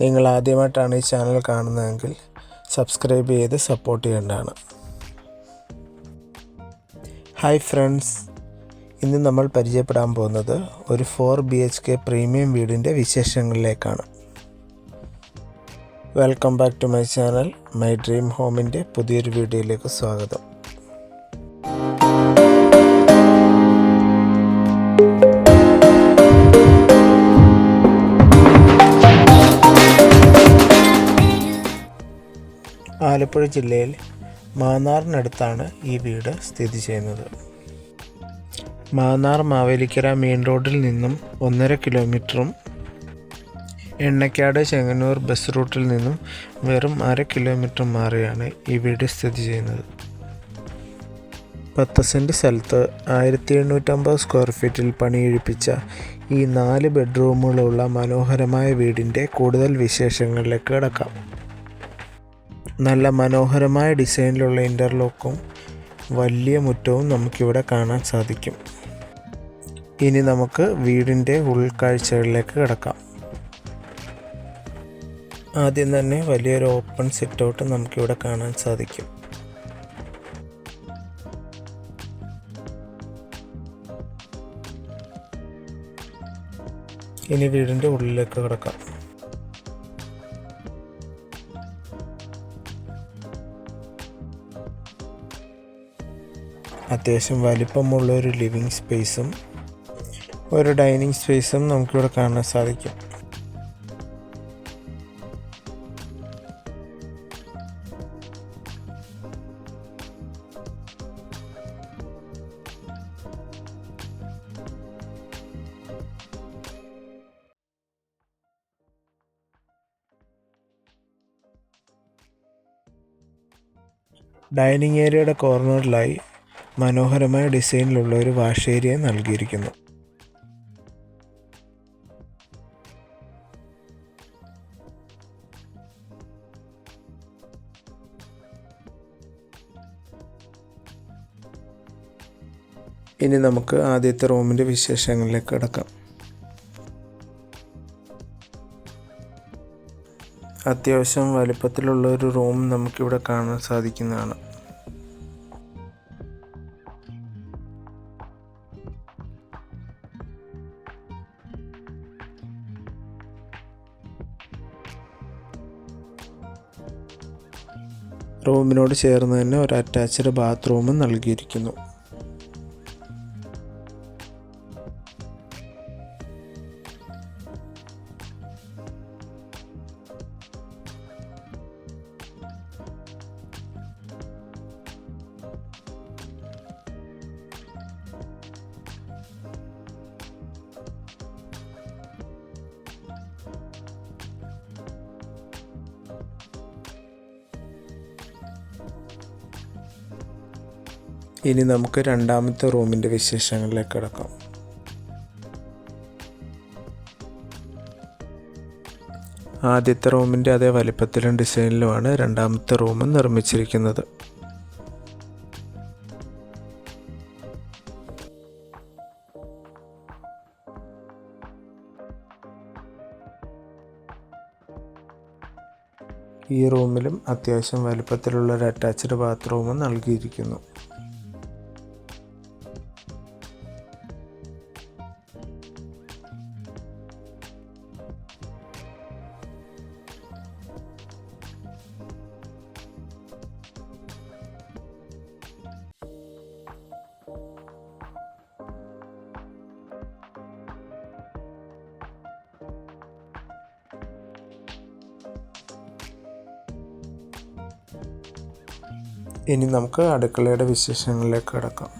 നിങ്ങൾ ആദ്യമായിട്ടാണ് ഈ ചാനൽ കാണുന്നതെങ്കിൽ സബ്സ്ക്രൈബ് ചെയ്ത് സപ്പോർട്ട് ചെയ്യേണ്ടതാണ്. ഹായ് ഫ്രണ്ട്സ്, ഇന്ന് നമ്മൾ പരിചയപ്പെടാൻ പോകുന്നത് ഒരു 4 BHK പ്രീമിയം വീടിൻ്റെ വിശേഷങ്ങളിലേക്കാണ്. Welcome back to my channel. My dream ഹോമിൻ്റെ പുതിയൊരു വീഡിയോയിലേക്ക് സ്വാഗതം. ആലപ്പുഴ ജില്ലയിൽ മാന്നാറിനടുത്താണ് ഈ വീട് സ്ഥിതി ചെയ്യുന്നത്. മാന്നാർ മാവേലിക്കര മെയിൻ റോഡിൽ നിന്നും 1.5 കിലോമീറ്ററും എണ്ണക്കാട് ചെങ്ങന്നൂർ ബസ് റൂട്ടിൽ നിന്നും വെറും 1/2 കിലോമീറ്റർ മാറിയാണ് ഈ വീട് സ്ഥിതി ചെയ്യുന്നത്. 10 സെൻറ്റ് സ്ഥലത്ത് 1750 സ്ക്വയർ ഫീറ്റിൽ പണിയെഴുപ്പിച്ച ഈ 4 ബെഡ്റൂമുകളുള്ള മനോഹരമായ വീടിൻ്റെ കൂടുതൽ വിശേഷങ്ങളിലേക്ക് കിടക്കാം. നല്ല മനോഹരമായ ഡിസൈനിലുള്ള ഇൻ്റർലോക്കും വലിയ മുറ്റവും നമുക്കിവിടെ കാണാൻ സാധിക്കും. ഇനി നമുക്ക് വീടിൻ്റെ ഉൾക്കാഴ്ചകളിലേക്ക് കിടക്കാം. ആദ്യം തന്നെ വലിയൊരു ഓപ്പൺ സിറ്റ് ഔട്ട് നമുക്കിവിടെ കാണാൻ സാധിക്കും. ഇനി വീടിൻ്റെ ഉള്ളിലേക്ക് കിടക്കാം. അത്യാവശ്യം വലിപ്പമുള്ള ഒരു ലിവിങ് സ്പേസും ഒരു ഡൈനിങ് സ്പേസും നമുക്കിവിടെ കാണാൻ സാധിക്കും. ഡൈനിങ് ഏരിയയുടെ കോർണറിലായി മനോഹരമായ ഡിസൈനിലുള്ള ഒരു വാഷ് ഏരിയ നൽകിയിരിക്കുന്നു. ഇനി നമുക്ക് ആദ്യത്തെ റൂമിൻ്റെ വിശേഷങ്ങളിലേക്ക് കിടക്കാം. അത്യാവശ്യം വലിപ്പത്തിലുള്ള ഒരു റൂം നമുക്കിവിടെ കാണാൻ സാധിക്കുന്നതാണ്. റൂമിനോട് ചേർന്ന് തന്നെ ഒരു അറ്റാച്ച്ഡ് ബാത്റൂമും നൽകിയിരിക്കുന്നു. ഇനി നമുക്ക് രണ്ടാമത്തെ റൂമിൻ്റെ വിശേഷങ്ങളിലേക്ക് കിടക്കാം. ആദ്യത്തെ റൂമിൻ്റെ അതേ വലിപ്പത്തിലും ഡിസൈനിലുമാണ് രണ്ടാമത്തെ റൂം നിർമ്മിച്ചിരിക്കുന്നത്. ഈ റൂമിലും അത്യാവശ്യം വലിപ്പത്തിലുള്ള ഒരു അറ്റാച്ച്ഡ് ബാത്റൂമും നൽകിയിരിക്കുന്നു. ഇനി നമുക്ക് അടുക്കളയുടെ വിശേഷങ്ങളിലേക്ക് കിടക്കാം.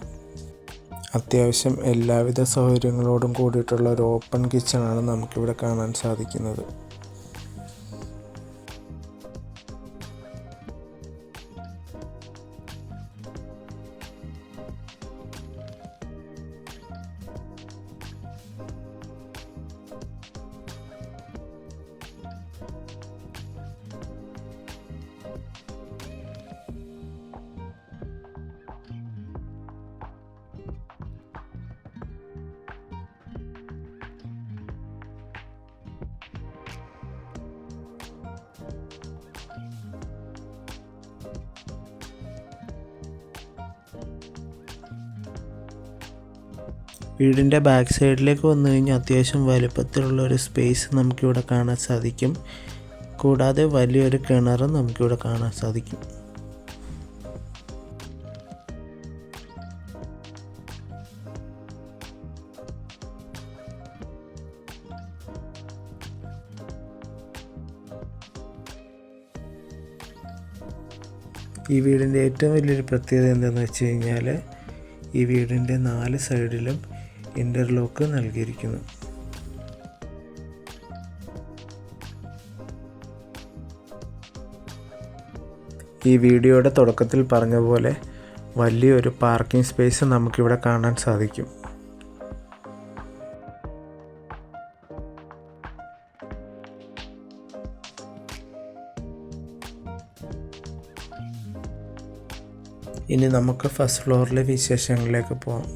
അത്യാവശ്യം എല്ലാവിധ സൗകര്യങ്ങളോടും കൂടിയിട്ടുള്ള ഒരു ഓപ്പൺ കിച്ചണാണ് നമുക്കിവിടെ കാണാൻ സാധിക്കുന്നത്. വീടിൻ്റെ ബാക്ക് സൈഡിലേക്ക് വന്നു കഴിഞ്ഞാൽ അത്യാവശ്യം വലുപ്പത്തിലുള്ള ഒരു സ്പേസ് നമുക്കിവിടെ കാണാൻ സാധിക്കും. കൂടാതെ വലിയൊരു കിണറും നമുക്കിവിടെ കാണാൻ സാധിക്കും. ഈ വീടിൻ്റെ ഏറ്റവും വലിയൊരു പ്രത്യേകത എന്താണെന്ന് വെച്ച് കഴിഞ്ഞാൽ ഈ വീടിൻ്റെ 4 സൈഡിലും ഇൻ്റർലോക്ക് നൽകിയിരിക്കുന്നു. ഈ വീഡിയോയുടെ തുടക്കത്തിൽ പറഞ്ഞ പോലെ വലിയൊരു പാർക്കിംഗ് സ്പേസ് നമുക്കിവിടെ കാണാൻ സാധിക്കും. ഇനി നമുക്ക് ഫസ്റ്റ് ഫ്ലോറിലെ വിശേഷങ്ങളിലേക്ക് പോകാം.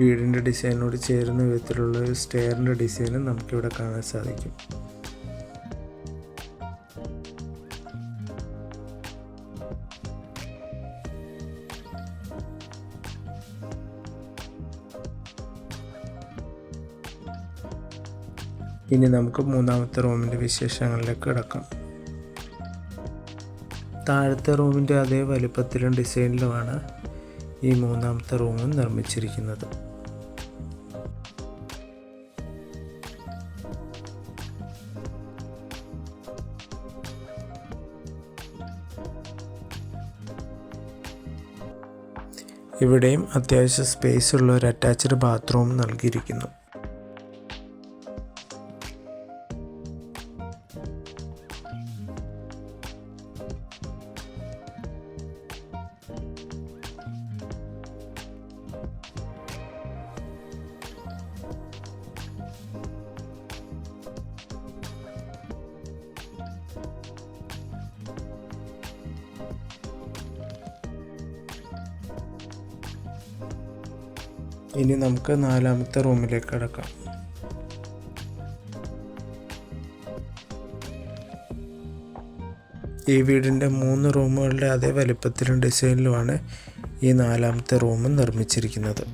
വീടിൻ്റെ ഡിസൈനോട് ചേരുന്ന വിധത്തിലുള്ള ഒരു സ്റ്റെയറിൻ്റെ ഡിസൈനും നമുക്കിവിടെ കാണാൻ സാധിക്കും. ഇനി നമുക്ക് മൂന്നാമത്തെ റൂമിൻ്റെ വിശേഷങ്ങളിലേക്ക് കിടക്കാം. താഴത്തെ റൂമിൻ്റെ അതേ വലിപ്പത്തിലും ഡിസൈനിലുമാണ് ഈ മൂന്നാമത്തെ റൂമും നിർമ്മിച്ചിരിക്കുന്നത്. ഇവിടെയും അത്യാവശ്യം സ്പേസ് ഉള്ള ഒരു അറ്റാച്ച്ഡ് ബാത്റൂം നൽകിയിരിക്കുന്നു. ഇനി നമുക്ക് നാലാമത്തെ റൂമിലേക്ക് കടക്കാം. ഈ വീടിൻ്റെ 3 റൂമുകളുടെ അതേ വലിപ്പത്തിലും ഡിസൈനിലുമാണ് ഈ നാലാമത്തെ റൂം നിർമ്മിച്ചിരിക്കുന്നത്.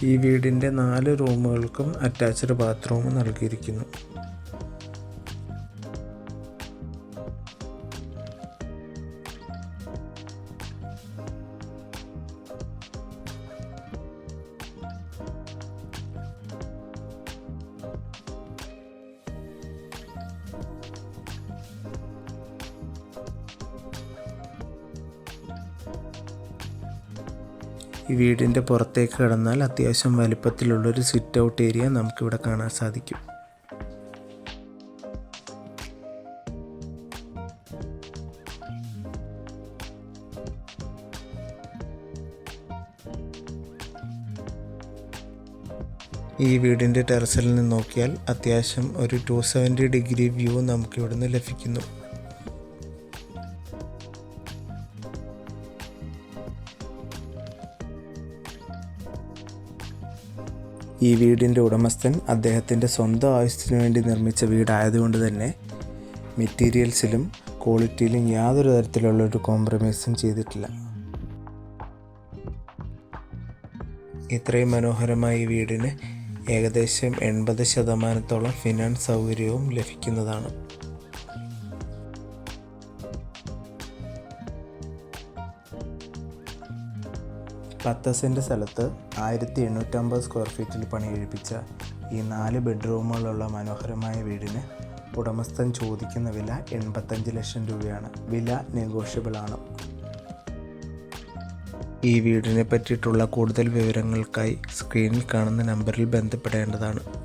ഈ വീടിൻ്റെ 4 റൂമുകൾക്കും അറ്റാച്ച്ഡ് ബാത്റൂം നൽകിയിരിക്കുന്നു. ഈ വീടിൻ്റെ പുറത്തേക്ക് കടന്നാൽ അത്യാവശ്യം വലിപ്പത്തിലുള്ളൊരു സിറ്റ് ഔട്ട് ഏരിയ നമുക്കിവിടെ കാണാൻ സാധിക്കും. ഈ വീടിൻ്റെ ടെറസിൽ നിന്ന് നോക്കിയാൽ അത്യാവശ്യം ഒരു 270 ഡിഗ്രി വ്യൂ നമുക്കിവിടുന്ന് ലഭിക്കുന്നു. ഈ വീടിൻ്റെ ഉടമസ്ഥൻ അദ്ദേഹത്തിൻ്റെ സ്വന്തം ആവശ്യത്തിനു വേണ്ടി നിർമ്മിച്ച വീടായതുകൊണ്ട് തന്നെ മെറ്റീരിയൽസിലും ക്വാളിറ്റിയിലും യാതൊരു തരത്തിലുള്ളൊരു കോംപ്രമൈസും ചെയ്തിട്ടില്ല. ഇത്രയും മനോഹരമായ ഈ വീടിന് ഏകദേശം 80% ഫിനാൻസ് സൗകര്യവും ലഭിക്കുന്നതാണ്. പത്ത് സെൻറ്റ് സ്ഥലത്ത് 1850 സ്ക്വയർ ഫീറ്റിൽ പണിയെഴുപ്പിച്ച ഈ 4 ബെഡ്റൂമുകളുള്ള മനോഹരമായ വീടിന് ഉടമസ്ഥൻ ചോദിക്കുന്ന വില 85 ലക്ഷം രൂപയാണ്. വില നെഗോഷ്യബിൾ ആണ്. ഈ വീടിനെ പറ്റിയിട്ടുള്ള കൂടുതൽ വിവരങ്ങൾക്കായി സ്ക്രീനിൽ കാണുന്ന നമ്പറിൽ ബന്ധപ്പെടേണ്ടതാണ്.